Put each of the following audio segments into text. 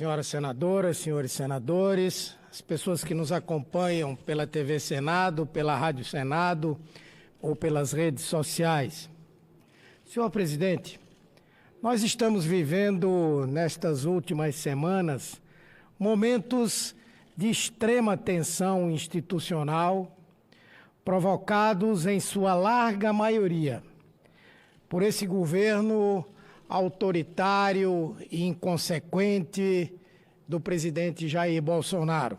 senhoras senadoras, senhores senadores, as pessoas que nos acompanham pela TV Senado, pela Rádio Senado ou pelas redes sociais. Senhor presidente, nós estamos vivendo nestas últimas semanas momentos de extrema tensão institucional, provocados em sua larga maioria por esse governo autoritário e inconsequente do presidente Jair Bolsonaro.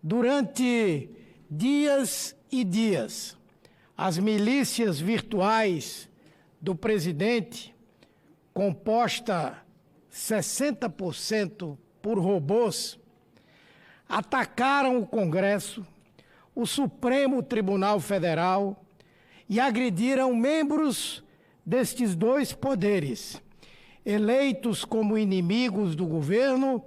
Durante dias e dias, as milícias virtuais do presidente, composta 60% por robôs, atacaram o Congresso, o Supremo Tribunal Federal e agrediram membros destes dois poderes, eleitos como inimigos do governo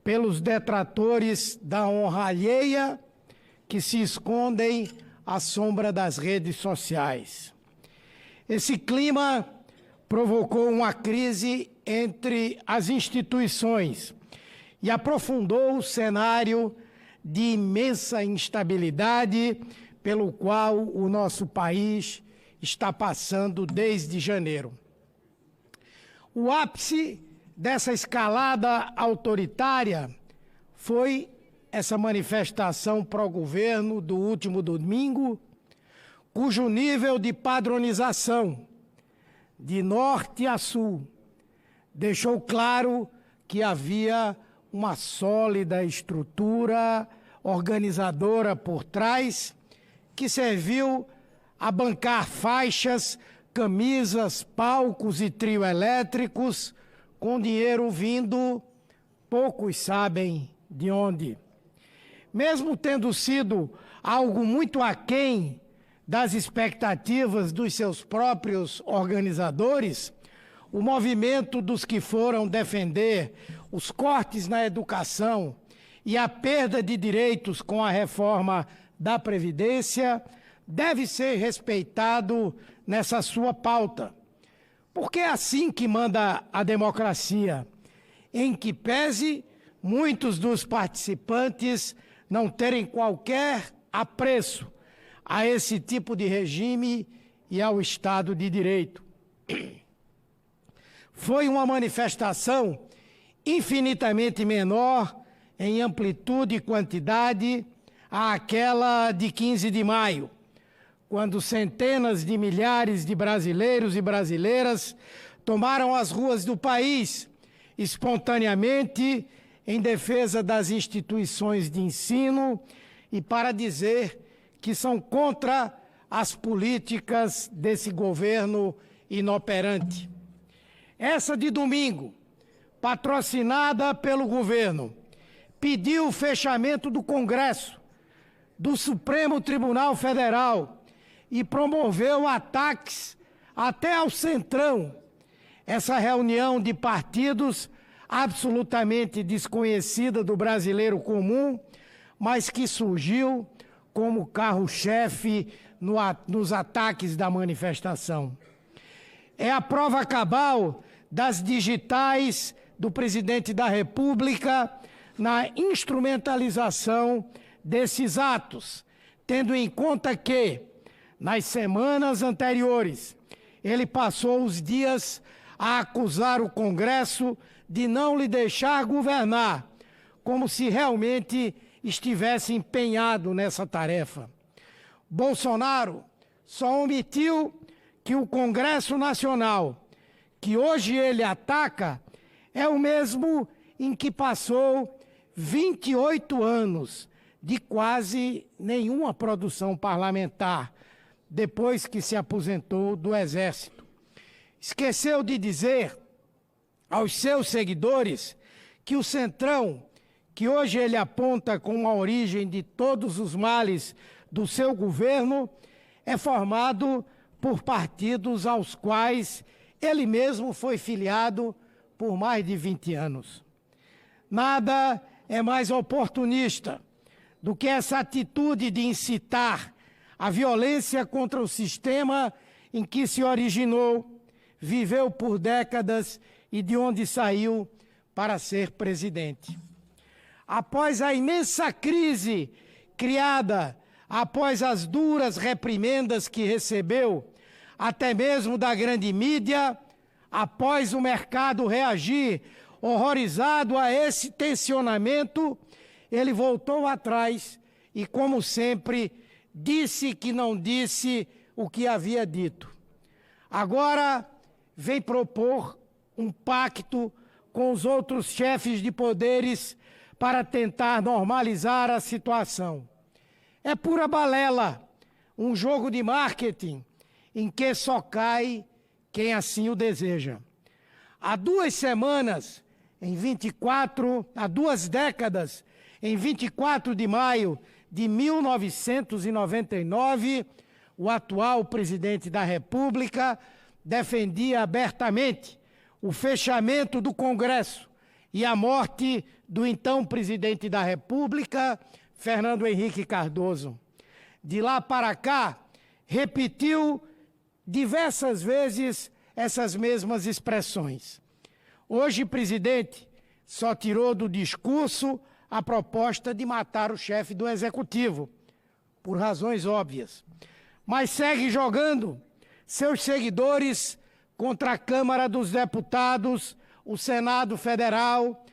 pelos detratores da honra alheia que se escondem à sombra das redes sociais. Esse clima provocou uma crise entre as instituições e aprofundou o cenário de imensa instabilidade pelo qual o nosso país está passando desde janeiro. O ápice dessa escalada autoritária foi essa manifestação pró-governo do último domingo, cujo nível de padronização, de norte a sul, deixou claro que havia uma sólida estrutura organizadora por trás, que serviu a bancar faixas, camisas, palcos e trio elétricos, com dinheiro vindo, poucos sabem de onde. Mesmo tendo sido algo muito aquém das expectativas dos seus próprios organizadores, o movimento dos que foram defender os cortes na educação e a perda de direitos com a reforma da Previdência deve ser respeitado nessa sua pauta, porque é assim que manda a democracia, em que pese muitos dos participantes não terem qualquer apreço a esse tipo de regime e ao Estado de Direito. Foi uma manifestação infinitamente menor em amplitude e quantidade àquela de 15 de maio, quando centenas de milhares de brasileiros e brasileiras tomaram as ruas do país espontaneamente em defesa das instituições de ensino e para dizer que são contra as políticas desse governo inoperante. Essa de domingo, patrocinada pelo governo, pediu o fechamento do Congresso, do Supremo Tribunal Federal, e promoveu ataques até ao Centrão. Essa reunião de partidos absolutamente desconhecida do brasileiro comum, mas que surgiu como carro-chefe nos ataques da manifestação. É a prova cabal das digitais do presidente da República na instrumentalização desses atos, tendo em conta que, nas semanas anteriores, ele passou os dias a acusar o Congresso de não lhe deixar governar, como se realmente estivesse empenhado nessa tarefa. Bolsonaro só omitiu que o Congresso Nacional, que hoje ele ataca, é o mesmo em que passou 28 anos de quase nenhuma produção parlamentar, depois que se aposentou do Exército. Esqueceu de dizer aos seus seguidores que o Centrão, que hoje ele aponta como a origem de todos os males do seu governo, é formado por partidos aos quais ele mesmo foi filiado por mais de 20 anos. Nada é mais oportunista do que essa atitude de incitar a violência contra o sistema em que se originou, viveu por décadas e de onde saiu para ser presidente. Após a imensa crise criada, após as duras reprimendas que recebeu, até mesmo da grande mídia, após o mercado reagir horrorizado a esse tensionamento, ele voltou atrás e, como sempre, disse que não disse o que havia dito. Agora vem propor um pacto com os outros chefes de poderes para tentar normalizar a situação. É pura balela, um jogo de marketing em que só cai quem assim o deseja. Há 2 semanas, há 2 décadas, em 24 de maio de 1999, o atual presidente da República defendia abertamente o fechamento do Congresso e a morte do então presidente da República, Fernando Henrique Cardoso. De lá para cá, repetiu diversas vezes essas mesmas expressões. Hoje, presidente, só tirou do discurso a proposta de matar o chefe do Executivo, por razões óbvias. Mas segue jogando seus seguidores contra a Câmara dos Deputados, o Senado Federal,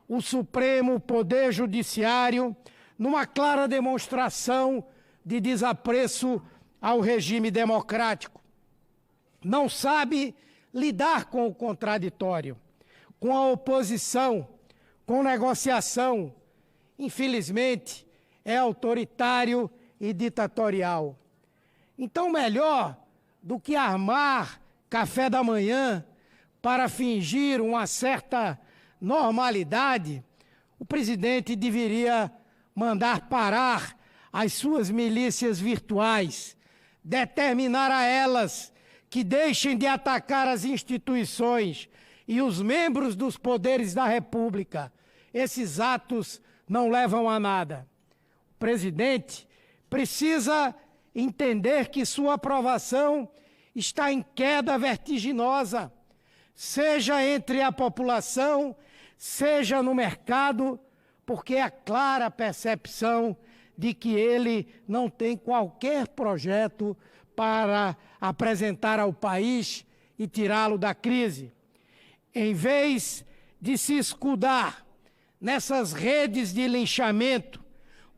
o Supremo Poder Judiciário, numa clara demonstração de desapreço ao regime democrático. Não sabe lidar com o contraditório, com a oposição, com negociação. Infelizmente, é autoritário e ditatorial. Então, melhor do que armar café da manhã para fingir uma certa normalidade, o presidente deveria mandar parar as suas milícias virtuais, determinar a elas que deixem de atacar as instituições e os membros dos poderes da República. Esses atos não levam a nada. O presidente precisa entender que sua aprovação está em queda vertiginosa, seja entre a população, seja no mercado, porque é clara a percepção de que ele não tem qualquer projeto para apresentar ao país e tirá-lo da crise. Em vez de se escudar nessas redes de linchamento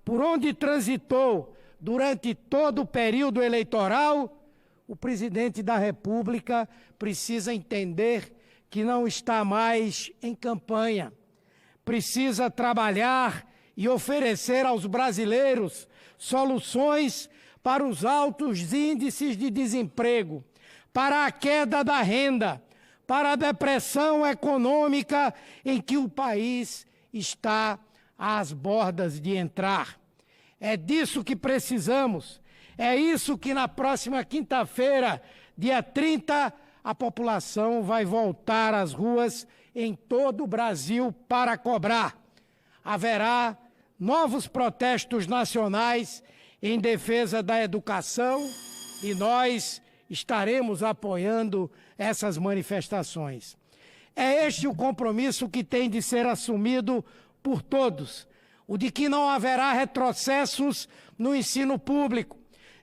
por onde transitou durante todo o período eleitoral, o presidente da República precisa entender que não está mais em campanha. Precisa trabalhar e oferecer aos brasileiros soluções para os altos índices de desemprego, para a queda da renda, para a depressão econômica em que o país está às bordas de entrar. É disso que precisamos. É isso que na próxima quinta-feira, dia 30, a população vai voltar às ruas em todo o Brasil para cobrar. Haverá novos protestos nacionais em defesa da educação e nós estaremos apoiando essas manifestações. É este o compromisso que tem de ser assumido por todos, o de que não haverá retrocessos no ensino público,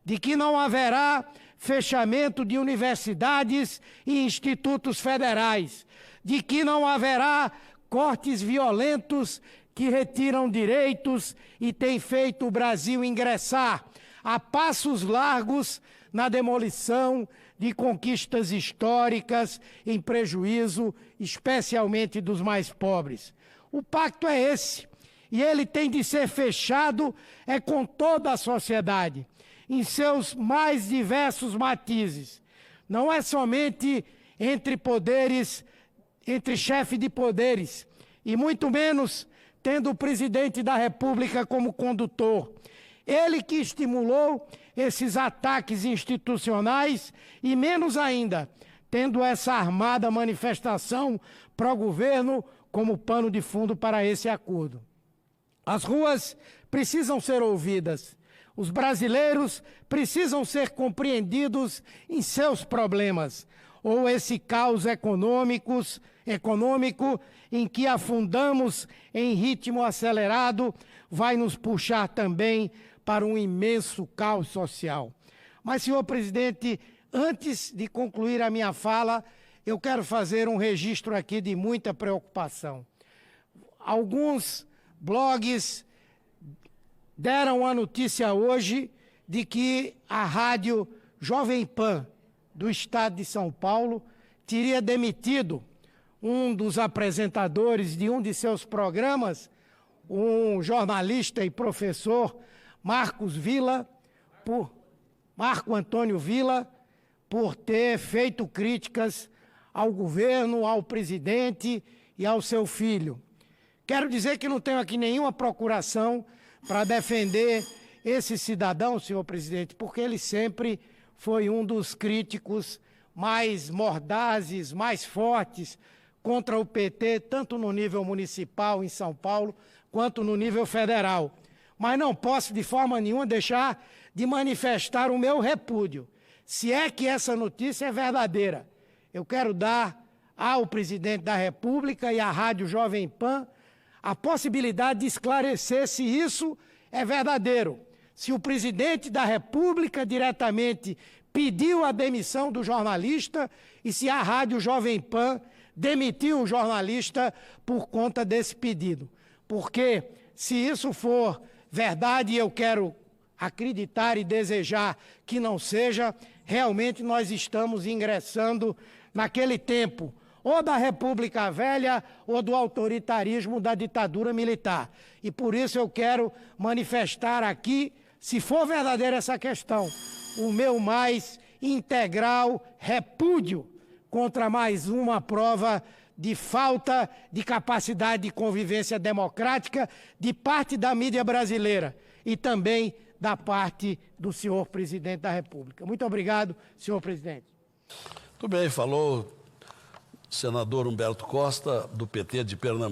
de que não haverá fechamento de universidades e institutos federais, de que não haverá cortes violentos que retiram direitos e têm feito o Brasil ingressar a passos largos na demolição de conquistas históricas em prejuízo, especialmente dos mais pobres. O pacto é esse, e ele tem de ser fechado com toda a sociedade, em seus mais diversos matizes. Não é somente entre poderes, entre chefe de poderes, e muito menos tendo o presidente da República como condutor. Ele que estimulou esses ataques institucionais e, menos ainda, tendo essa armada manifestação pró-governo como pano de fundo para esse acordo. As ruas precisam ser ouvidas. Os brasileiros precisam ser compreendidos em seus problemas. ou esse caos econômico em que afundamos em ritmo acelerado vai nos puxar também para um imenso caos social. Mas, senhor presidente, antes de concluir a minha fala, eu quero fazer um registro aqui de muita preocupação. Alguns blogs deram a notícia hoje de que a rádio Jovem Pan do estado de São Paulo teria demitido um dos apresentadores de um de seus programas, um jornalista e professor, Marco Antônio Villa, por ter feito críticas ao governo, ao presidente e ao seu filho. Quero dizer que não tenho aqui nenhuma procuração para defender esse cidadão, senhor presidente, porque ele sempre foi um dos críticos mais mordazes, mais fortes contra o PT, tanto no nível municipal em São Paulo, quanto no nível federal. Mas não posso de forma nenhuma deixar de manifestar o meu repúdio. Se é que essa notícia é verdadeira, eu quero dar ao presidente da República e à Rádio Jovem Pan a possibilidade de esclarecer se isso é verdadeiro. Se o presidente da República diretamente pediu a demissão do jornalista e se a Rádio Jovem Pan demitiu o jornalista por conta desse pedido. Porque, se isso for verdade, eu quero acreditar e desejar que não seja, realmente nós estamos ingressando naquele tempo, ou da República Velha, ou do autoritarismo da ditadura militar. E por isso eu quero manifestar aqui, se for verdadeira essa questão, o meu mais integral repúdio contra mais uma prova de falta de capacidade de convivência democrática de parte da mídia brasileira e também da parte do senhor presidente da República. Muito obrigado, senhor presidente. Muito bem, falou o senador Humberto Costa, do PT de Pernambuco.